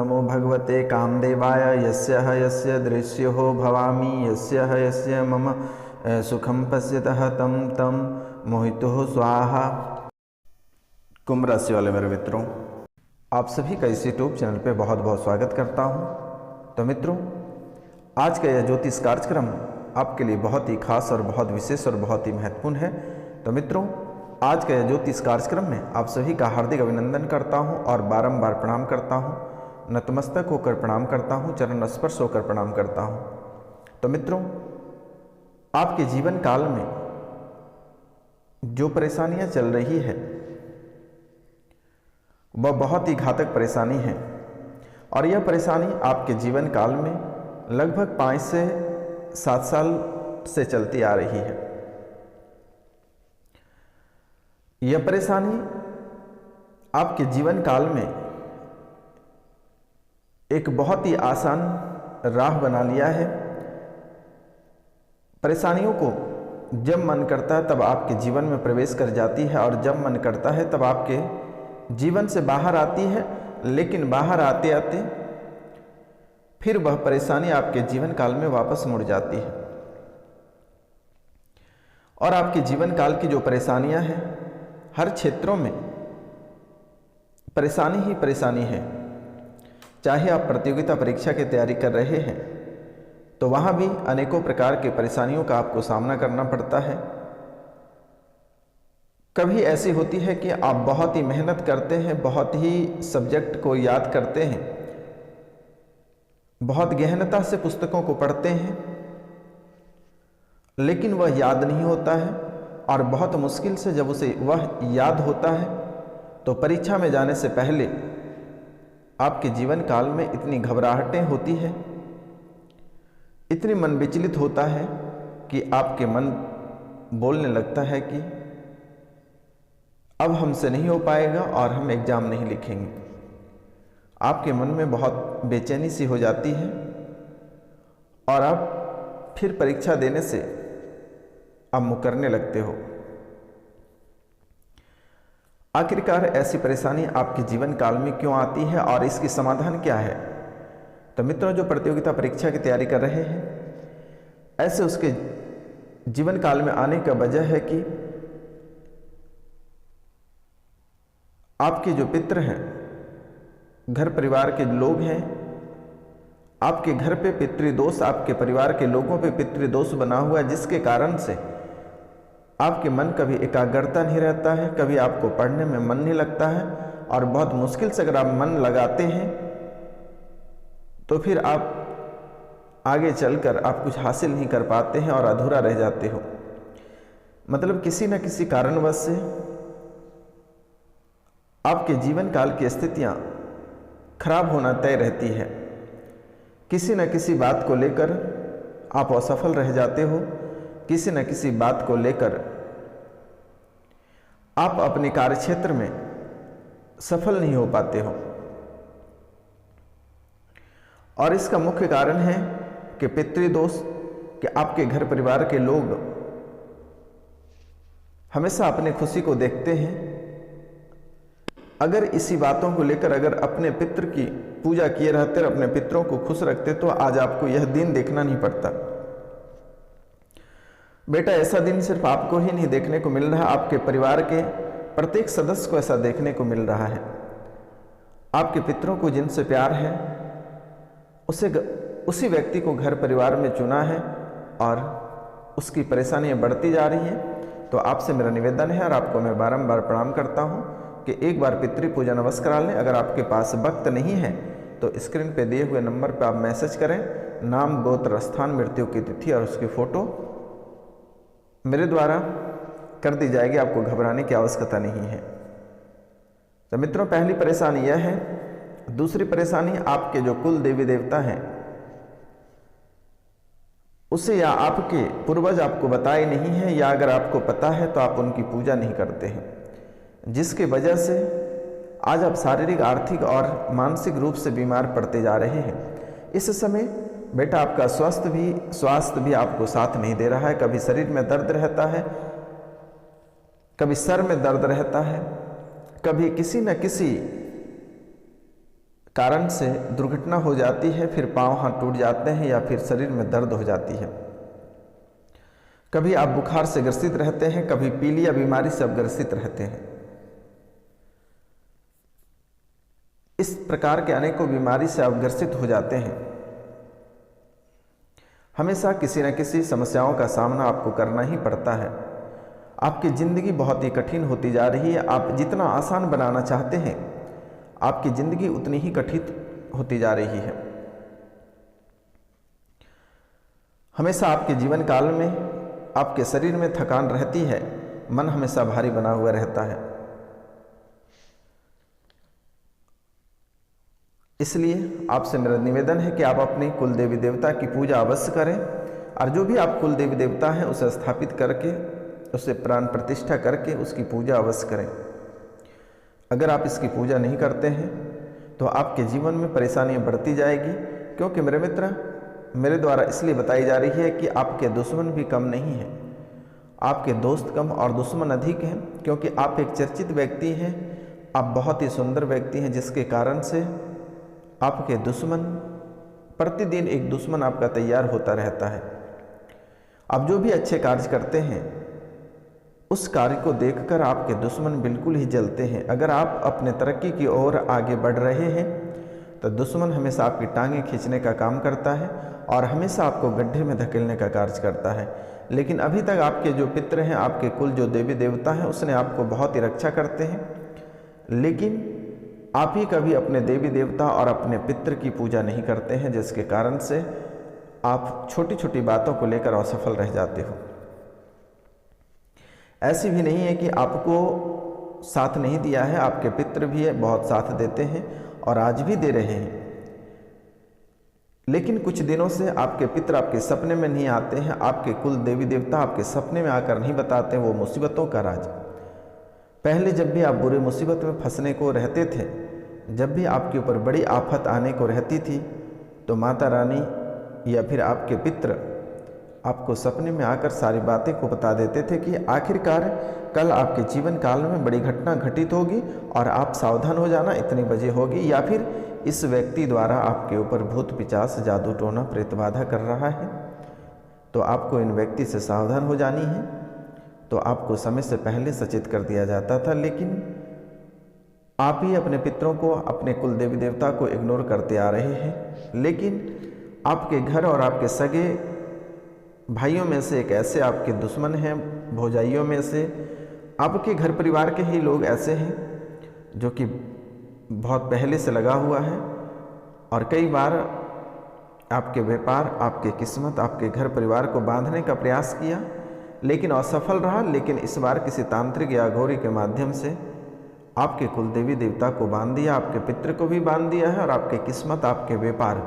नमो भगवते कामदेवाय यस्य दृश्यो भवामि यस्य मम सुखम पश्यतः तम तम मोहितो स्वाहा। कुंभ राशि वाले मेरे मित्रों, आप सभी का इस यूट्यूब चैनल पे बहुत बहुत स्वागत करता हूँ। तो मित्रों, आज का यह ज्योतिष कार्यक्रम आपके लिए बहुत ही खास और बहुत विशेष और बहुत ही महत्वपूर्ण है। तो मित्रों, आज का यह ज्योतिष कार्यक्रम में आप सभी का हार्दिक अभिनंदन करता हूं और बारंबार प्रणाम करता हूं, नतमस्तक होकर प्रणाम करता हूं, चरण स्पर्श होकर प्रणाम करता हूं। तो मित्रों, आपके जीवन काल में जो परेशानियां चल रही है वह बहुत ही घातक परेशानी है और यह परेशानी आपके जीवन काल में लगभग 5 से 7 साल से चलती आ रही है। यह परेशानी आपके जीवन काल में एक बहुत ही आसान राह बना लिया है। परेशानियों को जब मन करता है तब आपके जीवन में प्रवेश कर जाती है और जब मन करता है तब आपके जीवन से बाहर आती है, लेकिन बाहर आते आते फिर वह परेशानी आपके जीवन काल में वापस मुड़ जाती है और आपके जीवन काल की जो परेशानियां हैं, हर क्षेत्रों में परेशानी ही परेशानी है। चाहे आप प्रतियोगिता परीक्षा की तैयारी कर रहे हैं तो वहाँ भी अनेकों प्रकार के परेशानियों का आपको सामना करना पड़ता है। कभी ऐसी होती है कि आप बहुत ही मेहनत करते हैं, बहुत ही सब्जेक्ट को याद करते हैं, बहुत गहनता से पुस्तकों को पढ़ते हैं, लेकिन वह याद नहीं होता है और बहुत मुश्किल से जब उसे वह याद होता है तो परीक्षा में जाने से पहले आपके जीवन काल में इतनी घबराहटें होती हैं, इतनी मन विचलित होता है कि आपके मन बोलने लगता है कि अब हमसे नहीं हो पाएगा और हम एग्जाम नहीं लिखेंगे। आपके मन में बहुत बेचैनी सी हो जाती है और आप फिर परीक्षा देने से आप मुकरने लगते हो। आखिरकार ऐसी परेशानी आपके जीवन काल में क्यों आती है और इसकी समाधान क्या है? तो मित्रों, जो प्रतियोगिता परीक्षा की तैयारी कर रहे हैं, ऐसे उसके जीवन काल में आने का वजह है कि आपके जो पितृ हैं, घर परिवार के लोग हैं, आपके घर पे पितृदोष, आपके परिवार के लोगों पे पितृदोष बना हुआ है, जिसके कारण से आपके मन कभी एकाग्रता नहीं रहता है, कभी आपको पढ़ने में मन नहीं लगता है और बहुत मुश्किल से अगर आप मन लगाते हैं तो फिर आप आगे चलकर आप कुछ हासिल नहीं कर पाते हैं और अधूरा रह जाते हो। मतलब किसी न किसी कारणवश से आपके जीवन काल की स्थितियां खराब होना तय रहती है। किसी न किसी बात को लेकर आप असफल रह जाते हो, किसी न किसी बात को लेकर आप अपने कार्यक्षेत्र में सफल नहीं हो पाते हो और इसका मुख्य कारण है कि पितृदोष, कि आपके घर परिवार के लोग हमेशा अपने खुशी को देखते हैं। अगर इसी बातों को लेकर अगर अपने पितृ की पूजा किए रहते और अपने पितरों को खुश रखते तो आज आपको यह दिन देखना नहीं पड़ता। बेटा, ऐसा दिन सिर्फ आपको ही नहीं देखने को मिल रहा, आपके परिवार के प्रत्येक सदस्य को ऐसा देखने को मिल रहा है। आपके पितरों को जिनसे प्यार है उसी व्यक्ति को घर परिवार में चुना है और उसकी परेशानियां बढ़ती जा रही हैं। तो आपसे मेरा निवेदन है और आपको मैं बारंबार प्रणाम करता हूं कि एक बार पितृ पूजा नमस्कार करा लें। अगर आपके पास वक्त नहीं है तो स्क्रीन पे दिए हुए नंबर पर आप मैसेज करें, नाम, गोत्र, स्थान, मृत्यु की तिथि और उसकी फोटो मेरे द्वारा कर दी जाएगी। आपको घबराने की आवश्यकता नहीं है। तो मित्रों, पहली परेशानी यह है। दूसरी परेशानी, आपके जो कुल देवी देवता हैं उसे या आपके पूर्वज आपको बताए नहीं है, या अगर आपको पता है तो आप उनकी पूजा नहीं करते हैं, जिसकी वजह से आज आप शारीरिक, आर्थिक और मानसिक रूप से बीमार पड़ते जा रहे हैं। इस समय बेटा आपका स्वास्थ्य भी आपको साथ नहीं दे रहा है। कभी शरीर में दर्द रहता है, कभी सर में दर्द रहता है, कभी किसी न किसी कारण से दुर्घटना हो जाती है, फिर पांव हाथ टूट जाते हैं या फिर शरीर में दर्द हो जाती है। कभी आप बुखार से ग्रसित रहते हैं, कभी पीलिया बीमारी से आप ग्रसित रहते हैं। इस प्रकार के अनेकों बीमारी से आप ग्रसित हो जाते हैं। हमेशा किसी न किसी समस्याओं का सामना आपको करना ही पड़ता है। आपकी ज़िंदगी बहुत ही कठिन होती जा रही है। आप जितना आसान बनाना चाहते हैं, आपकी ज़िंदगी उतनी ही कठिन होती जा रही है। हमेशा आपके जीवन काल में आपके शरीर में थकान रहती है, मन हमेशा भारी बना हुआ रहता है। इसलिए आपसे मेरा निवेदन है कि आप अपने कुल देवी देवता की पूजा अवश्य करें, और जो भी आप कुल देवी देवता हैं उसे स्थापित करके, उसे प्राण प्रतिष्ठा करके उसकी पूजा अवश्य करें। अगर आप इसकी पूजा नहीं करते हैं तो आपके जीवन में परेशानियां बढ़ती जाएगी, क्योंकि मेरे मित्र, मेरे द्वारा इसलिए बताई जा रही है कि आपके दुश्मन भी कम नहीं हैं, आपके दोस्त कम और दुश्मन अधिक हैं, क्योंकि आप एक चर्चित व्यक्ति हैं, आप बहुत ही सुंदर व्यक्ति हैं, जिसके कारण से आपके दुश्मन, प्रतिदिन एक दुश्मन आपका तैयार होता रहता है। आप जो भी अच्छे कार्य करते हैं उस कार्य को देखकर आपके दुश्मन बिल्कुल ही जलते हैं। अगर आप अपने तरक्की की ओर आगे बढ़ रहे हैं तो दुश्मन हमेशा आपकी टांगें खींचने का काम करता है और हमेशा आपको गड्ढे में धकेलने का कार्य करता है। लेकिन अभी तक आपके जो पितृ हैं, आपके कुल जो देवी देवता हैं, उसने आपको बहुत ही रक्षा करते हैं, लेकिन आप ही कभी अपने देवी देवता और अपने पितृ की पूजा नहीं करते हैं, जिसके कारण से आप छोटी छोटी बातों को लेकर असफल रह जाते हो। ऐसी भी नहीं है कि आपको साथ नहीं दिया है, आपके पितृ भी बहुत साथ देते हैं और आज भी दे रहे हैं, लेकिन कुछ दिनों से आपके पितृ आपके सपने में नहीं आते हैं, आपके कुल देवी देवता आपके सपने में आकर नहीं बताते वो मुसीबतों का राज। पहले जब भी आप बुरे मुसीबत में फंसने को रहते थे, जब भी आपके ऊपर बड़ी आफत आने को रहती थी, तो माता रानी या फिर आपके पितृ आपको सपने में आकर सारी बातें को बता देते थे कि आखिरकार कल आपके जीवन काल में बड़ी घटना घटित होगी और आप सावधान हो जाना, इतनी बजे होगी, या फिर इस व्यक्ति द्वारा आपके ऊपर भूत पिचास जादू टोना प्रेत बाधा कर रहा है, तो आपको इन व्यक्ति से सावधान हो जानी है। तो आपको समय से पहले सचेत कर दिया जाता था, लेकिन आप ही अपने पितरों को, अपने कुल देवी देवता को इग्नोर करते आ रहे हैं। लेकिन आपके घर और आपके सगे भाइयों में से एक ऐसे आपके दुश्मन हैं, भौजाइयों में से आपके घर परिवार के ही लोग ऐसे हैं जो कि बहुत पहले से लगा हुआ है, और कई बार आपके व्यापार, आपके किस्मत, आपके घर परिवार को बांधने का प्रयास किया, लेकिन असफल रहा। लेकिन इस बार किसी तांत्रिक या अघोरी के माध्यम से आपके कुल देवी देवता को बांध दिया, आपके पितृ को भी बांध दिया है, और आपके किस्मत, आपके व्यापार,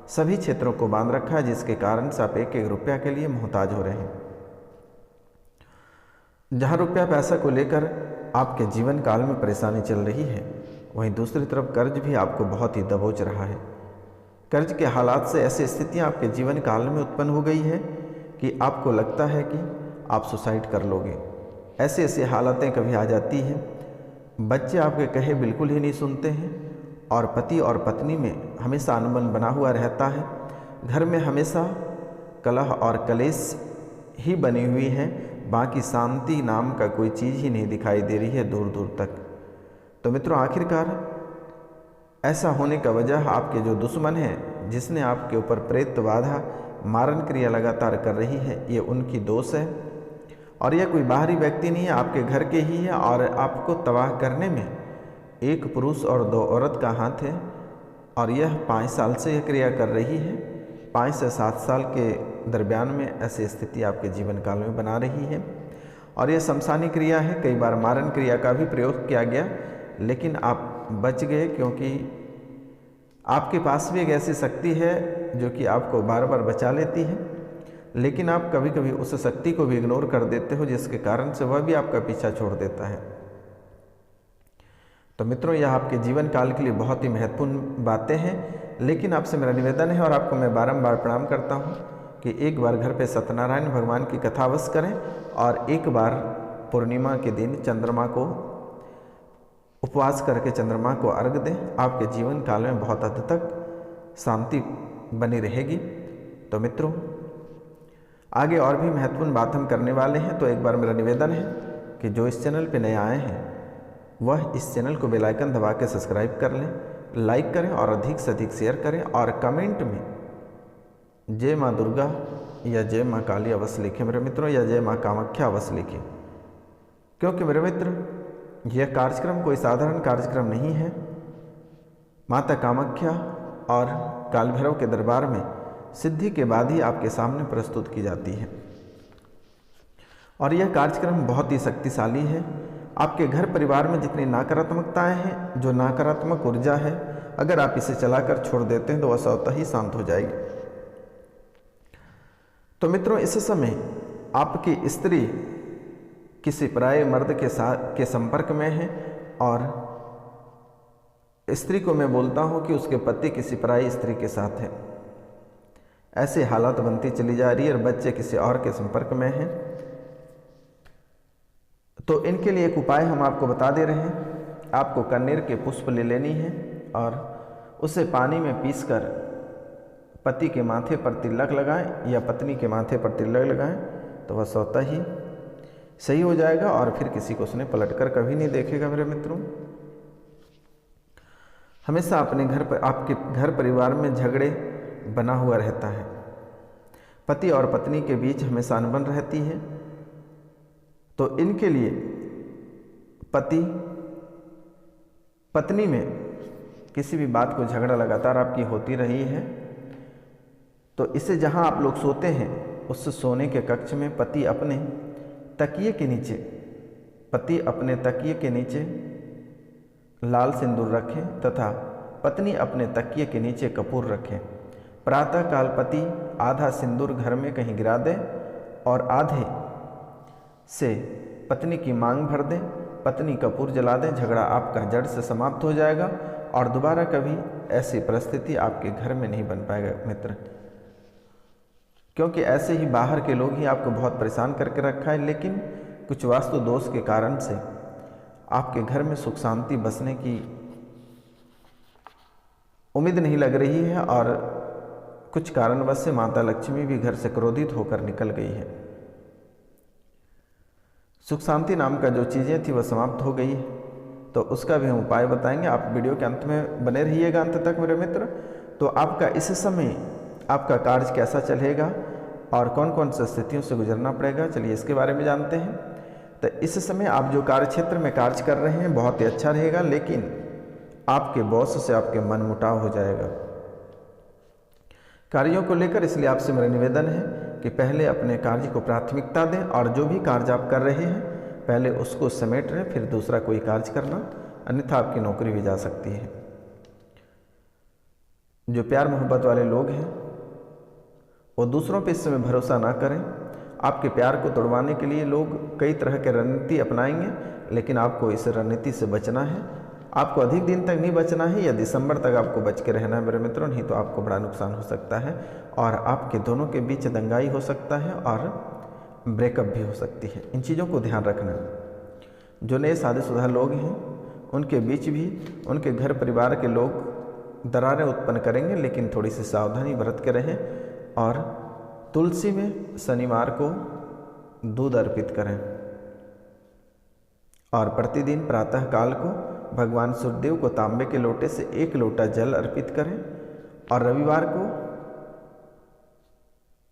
सभी क्षेत्रों को बांध रखा है, जिसके कारण से आप एक एक रुपया के लिए मोहताज हो रहे हैं। जहाँ रुपया पैसा को लेकर आपके जीवन काल में परेशानी चल रही है, वहीं दूसरी तरफ कर्ज भी आपको बहुत ही दबोच रहा है। कर्ज के हालात से ऐसी स्थितियाँ आपके जीवन काल में उत्पन्न हो गई है कि आपको लगता है कि आप सुसाइड कर लोगे। ऐसी ऐसी हालतें कभी आ जाती हैं। बच्चे आपके कहे बिल्कुल ही नहीं सुनते हैं, और पति और पत्नी में हमेशा अनबन बना हुआ रहता है। घर में हमेशा कलह और कलेश ही बनी हुई है, बाकी शांति नाम का कोई चीज़ ही नहीं दिखाई दे रही है दूर दूर तक। तो मित्रों, आखिरकार ऐसा होने का वजह आपके जो दुश्मन हैं, जिसने आपके ऊपर प्रेत बाधा मारण क्रिया लगातार कर रही है, ये उनकी दोष है, और यह कोई बाहरी व्यक्ति नहीं है, आपके घर के ही है। और आपको तबाह करने में एक पुरुष और 2 औरत का हाथ है, और यह 5 साल से यह क्रिया कर रही है। 5 से 7 साल के दरमियान में ऐसी स्थिति आपके जीवन काल में बना रही है, और यह शमशानी क्रिया है। कई बार मारण क्रिया का भी प्रयोग किया गया, लेकिन आप बच गए, क्योंकि आपके पास भी एक ऐसी शक्ति है जो कि आपको बार बार बचा लेती है, लेकिन आप कभी कभी उस शक्ति को भी इग्नोर कर देते हो, जिसके कारण से वह भी आपका पीछा छोड़ देता है। तो मित्रों, यह आपके जीवन काल के लिए बहुत ही महत्वपूर्ण बातें हैं, लेकिन आपसे मेरा निवेदन है और आपको मैं बारंबार प्रणाम करता हूं कि एक बार घर पे सत्यनारायण भगवान की कथा अवश्य करें, और एक बार पूर्णिमा के दिन चंद्रमा को उपवास करके चंद्रमा को अर्घ दें। आपके जीवन काल में बहुत हद तक शांति बनी रहेगी। तो मित्रों, आगे और भी महत्वपूर्ण बात हम करने वाले हैं। तो एक बार मेरा निवेदन है कि जो इस चैनल पे नए आए हैं वह इस चैनल को बेल आइकन दबा के सब्सक्राइब कर लें, लाइक करें और अधिक से अधिक शेयर करें और कमेंट में जय माँ दुर्गा या जय माँ काली अवश्य लिखें मेरे मित्रों, या जय माँ कामाख्या अवश्य लिखें। क्योंकि मेरे मित्र, यह कार्यक्रम कोई साधारण कार्यक्रम नहीं है। माता कामाख्या और काल भैरव के दरबार में सिद्धि के बाद ही आपके सामने प्रस्तुत की जाती है और यह कार्यक्रम बहुत ही शक्तिशाली है। आपके घर परिवार में जितनी नकारात्मकताएं हैं, जो नकारात्मक ऊर्जा है, अगर आप इसे चलाकर छोड़ देते हैं तो वह स्वतः ही शांत हो जाएगी। तो मित्रों, इस समय आपकी स्त्री किसी पराये मर्द के संपर्क में है और स्त्री को मैं बोलता हूं कि उसके पति किसी पराई स्त्री के साथ है। ऐसे हालात बनती चली जा रही है और बच्चे किसी और के संपर्क में हैं। तो इनके लिए एक उपाय हम आपको बता दे रहे हैं। आपको कनेर के पुष्प ले लेनी है और उसे पानी में पीसकर पति के माथे पर तिलक लगाएं या पत्नी के माथे पर तिलक लगाएं तो वह स्वतः ही सही हो जाएगा और फिर किसी को उसने पलटकर कभी नहीं देखेगा। मेरे मित्रों, हमेशा अपने घर पर, आपके घर परिवार में झगड़े बना हुआ रहता है। पति और पत्नी के बीच हमेशा अनबन रहती है। तो इनके लिए पति पत्नी में किसी भी बात को झगड़ा लगातार आपकी होती रही है तो इसे जहां आप लोग सोते हैं उस सोने के कक्ष में पति अपने तकिए के नीचे लाल सिंदूर रखें तथा पत्नी अपने तकिए के नीचे कपूर रखें। प्रातःकाल पति आधा सिंदूर घर में कहीं गिरा दें और आधे से पत्नी की मांग भर दें। पत्नी कपूर जला दें। झगड़ा आपका जड़ से समाप्त हो जाएगा और दोबारा कभी ऐसी परिस्थिति आपके घर में नहीं बन पाएगा मित्र। क्योंकि ऐसे ही बाहर के लोग ही आपको बहुत परेशान करके रखा है, लेकिन कुछ वास्तु दोष के कारण से आपके घर में सुख शांति बसने की उम्मीद नहीं लग रही है और कुछ कारणवश से माता लक्ष्मी भी घर से क्रोधित होकर निकल गई है। सुख शांति नाम का जो चीज़ें थी वह समाप्त हो गई है। तो उसका भी हम उपाय बताएंगे। आप वीडियो के अंत में बने रहिएगा अंत तक मेरे मित्र। तो आपका इस समय आपका कार्य कैसा चलेगा और कौन कौन सी स्थितियों से गुजरना पड़ेगा, चलिए इसके बारे में जानते हैं। तो इस समय आप जो कार्य क्षेत्र में कार्य कर रहे हैं बहुत ही अच्छा रहेगा, लेकिन आपके बॉस से आपके मनमुटाव हो जाएगा कार्यों को लेकर। इसलिए आपसे मेरा निवेदन है कि पहले अपने कार्य को प्राथमिकता दें और जो भी कार्य आप कर रहे हैं पहले उसको समेट रहे, फिर दूसरा कोई कार्य करना, अन्यथा आपकी नौकरी भी जा सकती है। जो प्यार मोहब्बत वाले लोग हैं वो दूसरों पे इस समय भरोसा ना करें। आपके प्यार को तोड़वाने के लिए लोग कई तरह के रणनीति अपनाएंगे, लेकिन आपको इस रणनीति से बचना है। आपको अधिक दिन तक नहीं बचना है या दिसंबर तक आपको बच के रहना है मेरे मित्रों, नहीं तो आपको बड़ा नुकसान हो सकता है और आपके दोनों के बीच दंगाई हो सकता है और ब्रेकअप भी हो सकती है। इन चीज़ों को ध्यान रखना। जो नए शादीशुदा लोग हैं उनके बीच भी उनके घर परिवार के लोग दरारें उत्पन्न करेंगे, लेकिन थोड़ी सी सावधानी बरत के रहें और तुलसी में शनिवार को दूध अर्पित करें और प्रतिदिन प्रातः काल को भगवान सूर्यदेव को तांबे के लोटे से 1 लोटा जल अर्पित करें और रविवार को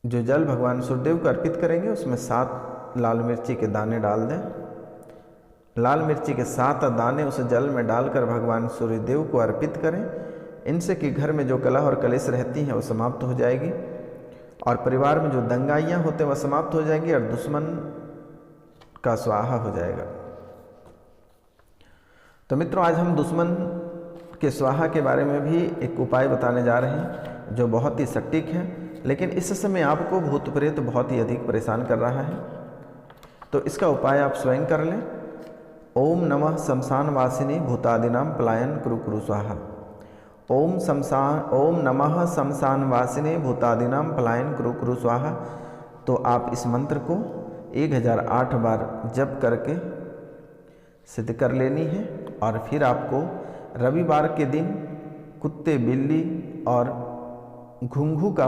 जो जल भगवान सूर्यदेव को अर्पित करेंगे उसमें 7 लाल मिर्ची के दाने डाल दें। लाल मिर्ची के 7 दाने उस जल में डालकर भगवान सूर्यदेव को अर्पित करें। इनसे कि घर में जो कलह और कलेश रहती हैं वो समाप्त हो जाएगी और परिवार में जो दंगाइयाँ होते हैं वह समाप्त हो जाएंगी और दुश्मन का स्वाहा हो जाएगा। तो मित्रों, आज हम दुश्मन के स्वाहा के बारे में भी एक उपाय बताने जा रहे हैं जो बहुत ही सटीक है, लेकिन इस समय आपको भूत प्रेत बहुत ही अधिक परेशान कर रहा है। तो इसका उपाय आप स्वयं कर लें। ओम नमः शमशान वासिनी भूतादिनाम पलायन कुरु कुरु स्वाहा। ओम नमः शमशान वासिनी भूतादिनाम पलायन कुरु कुरु स्वाहा। तो आप इस मंत्र को 1008 बार जप करके सिद्ध कर लेनी है और फिर आपको रविवार के दिन कुत्ते, बिल्ली और घुंघू का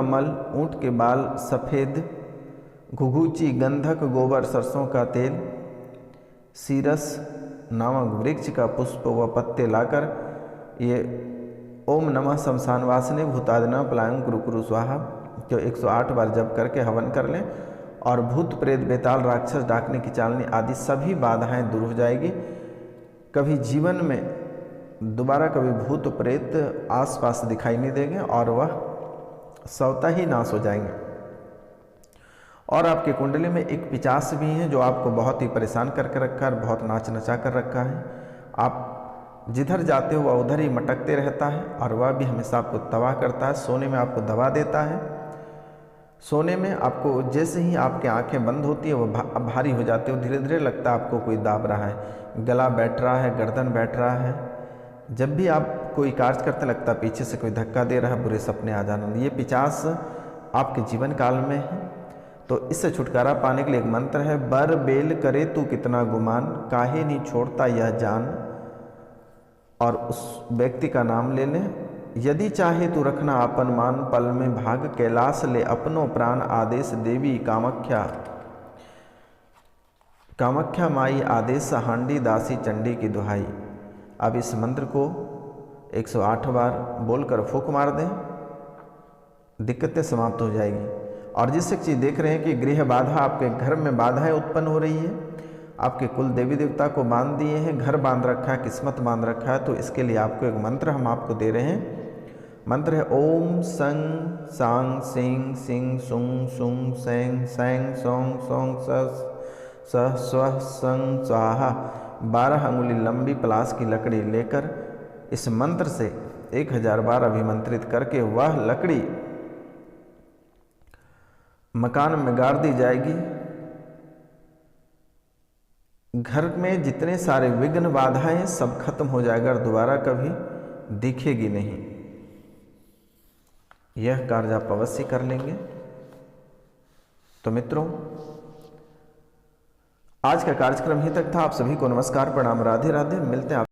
मल, ऊँट के बाल, सफ़ेद घुघुची, गंधक, गोबर, सरसों का तेल, सीरस नामक वृक्ष का पुष्प व पत्ते लाकर ये ओम नमः शमशान वासने भूतादिना पलायं कुरु कुरु स्वाहा जो 108 बार जप करके हवन कर लें और भूत प्रेत, बेताल, राक्षस, डाकने की चालनी आदि सभी बाधाएं दूर हो जाएगी। कभी जीवन में दोबारा कभी भूत प्रेत आसपास दिखाई नहीं देंगे और वह स्वतः ही नाश हो जाएंगे। और आपके कुंडली में एक पिचास भी है जो आपको बहुत ही परेशान करके रखा है, बहुत नाच नचा कर रखा है। आप जिधर जाते हो वह उधर ही मटकते रहता है और वह भी हमेशा आपको तबाह करता है। सोने में आपको दबा देता है। सोने में आपको जैसे ही आपकी आंखें बंद होती है वह भारी हो जाती है, धीरे धीरे लगता है आपको कोई दाब रहा है, गला बैठ रहा है, गर्दन बैठ रहा है। जब भी आप कोई कार्य करते लगता है पीछे से कोई धक्का दे रहा है, बुरे सपने आ जाना। ये पिचास आपके जीवन काल में है। तो इससे छुटकारा पाने के लिए एक मंत्र है, बर बेल करे तू कितना गुमान, काहे नहीं छोड़ता यह जान। और उस व्यक्ति का नाम ले लें। यदि चाहे तू रखना आपन मान, पल में भाग कैलाश ले अपनो प्राण, आदेश देवी कामाख्या, कामाख्या माई आदेश, हांडी दासी चंडी की दुहाई। अब इस मंत्र को 108 बार बोलकर फूंक मार दें, दिक्कतें समाप्त हो जाएगी। और जिस एक चीज़ देख रहे हैं कि गृह बाधा, आपके घर में बाधाएं उत्पन्न हो रही है, आपके कुल देवी देवता को बांध दिए हैं, घर बांध रखा है, किस्मत बांध रखा है, तो इसके लिए आपको एक मंत्र हम आपको दे रहे हैं। मंत्र है ओम संग सांग सिंग सिंग सुंग सुंग सैंग सैंग सोंग सोंग स स्व संग स्वाहा। 12 अंगुली लंबी पलाश की लकड़ी लेकर इस मंत्र से 1000 बार अभिमंत्रित करके वह लकड़ी मकान में गाड़ दी जाएगी। घर में जितने सारे विघ्न बाधाएं सब खत्म हो जाएगा और दोबारा कभी दिखेगी नहीं। यह कार्य आप अवश्य कर लेंगे। तो मित्रों, आज का कार्यक्रम ही तक था। आप सभी को नमस्कार, प्रणाम, राधे राधे। मिलते हैं आप